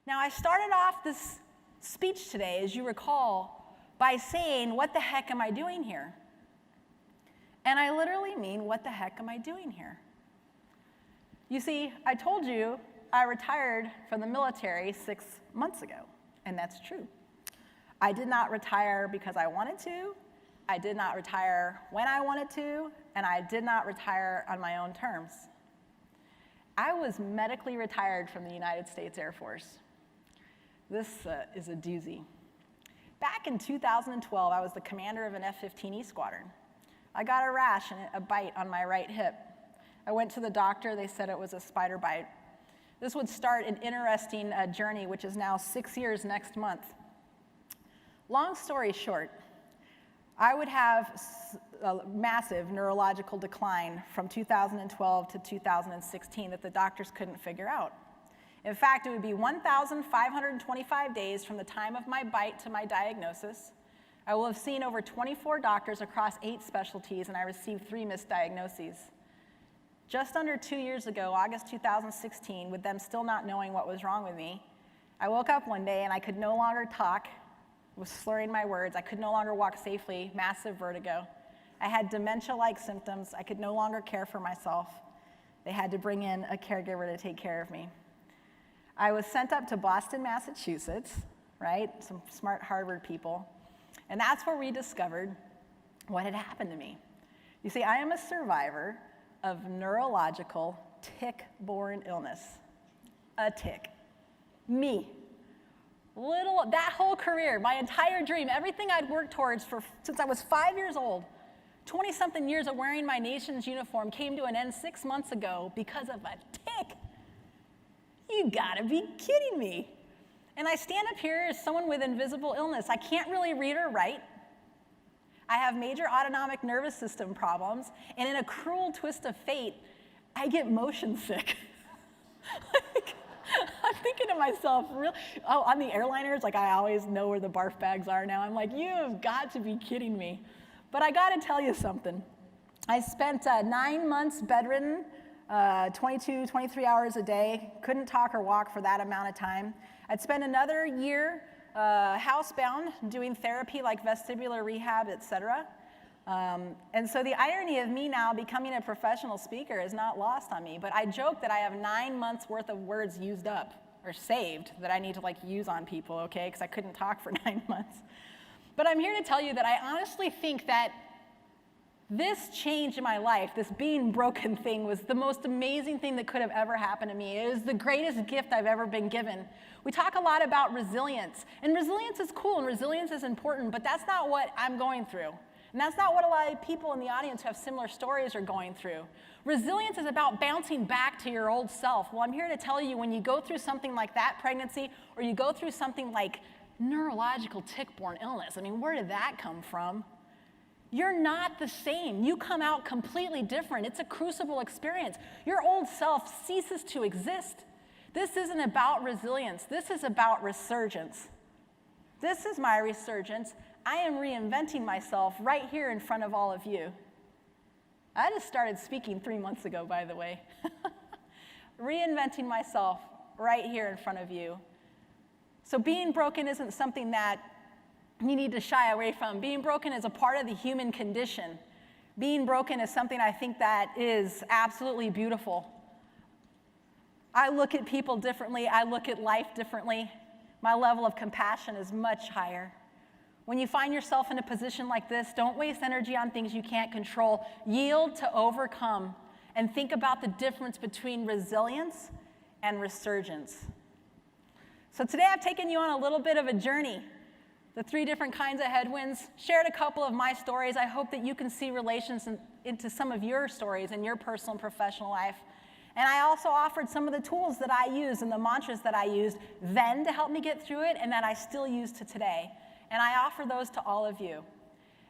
Now, I started off this speech today, as you recall, by saying, what the heck am I doing here? And I literally mean, what the heck am I doing here? You see, I told you I retired from the military 6 months ago, and that's true. I did not retire because I wanted to, I did not retire when I wanted to, and I did not retire on my own terms. I was medically retired from the United States Air Force. This is a doozy. Back in 2012, I was the commander of an F-15E squadron. I got a rash and a bite on my right hip. I went to the doctor, they said it was a spider bite. This would start an interesting journey, which is now 6 years next month. Long story short, I would have a massive neurological decline from 2012 to 2016 that the doctors couldn't figure out. In fact, it would be 1,525 days from the time of my bite to my diagnosis. I will have seen over 24 doctors across 8 specialties, and I received 3 misdiagnoses. Just under 2 years ago, August 2016, with them still not knowing what was wrong with me, I woke up one day and I could no longer talk, was slurring my words. I could no longer walk safely, massive vertigo. I had dementia-like symptoms. I could no longer care for myself. They had to bring in a caregiver to take care of me. I was sent up to Boston, Massachusetts, right? Some smart Harvard people. And that's where we discovered what had happened to me. You see, I am a survivor of neurological tick-borne illness. A tick. Me. That whole career, my entire dream, everything I'd worked towards since I was 5 years old, 20-something years of wearing my nation's uniform came to an end 6 months ago because of a tick. You gotta be kidding me. And I stand up here as someone with invisible illness. I can't really read or write. I have major autonomic nervous system problems, and in a cruel twist of fate, I get motion sick. I'm thinking to myself, on the airliners, I always know where the barf bags are now. I'm like, you've got to be kidding me. But I gotta tell you something. I spent 9 months bedridden, 22, 23 hours a day, couldn't talk or walk for that amount of time. I'd spent another year housebound, doing therapy like vestibular rehab, etc. And so the irony of me now becoming a professional speaker is not lost on me, but I joke that I have 9 months worth of words used up, or saved, that I need to use on people, okay, because I couldn't talk for 9 months. But I'm here to tell you that I honestly think that this change in my life, this being broken thing, was the most amazing thing that could have ever happened to me. It was the greatest gift I've ever been given. We talk a lot about resilience, and resilience is cool, and resilience is important, but that's not what I'm going through. And that's not what a lot of people in the audience who have similar stories are going through. Resilience is about bouncing back to your old self. Well, I'm here to tell you, when you go through something like that pregnancy, or you go through something like neurological tick-borne illness, I mean, where did that come from? You're not the same. You come out completely different. It's a crucible experience. Your old self ceases to exist. This isn't about resilience. This is about resurgence. This is my resurgence. I am reinventing myself right here in front of all of you. I just started speaking 3 months ago, by the way. Reinventing myself right here in front of you. So being broken isn't something that you need to shy away from. Being broken is a part of the human condition. Being broken is something I think that is absolutely beautiful. I look at people differently. I look at life differently. My level of compassion is much higher. When you find yourself in a position like this, don't waste energy on things you can't control. Yield to overcome, and think about the difference between resilience and resurgence. So today I've taken you on a little bit of a journey. The 3 different kinds of headwinds, shared a couple of my stories. I hope that you can see relations into some of your stories in your personal and professional life. And I also offered some of the tools that I used and the mantras that I used then to help me get through it, and that I still use to today. And I offer those to all of you.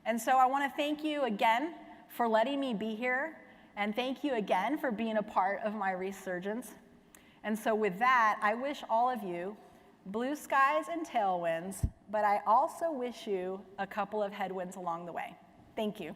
And so I want to thank you again for letting me be here, and thank you again for being a part of my resurgence. And so with that, I wish all of you blue skies and tailwinds, but I also wish you a couple of headwinds along the way. Thank you.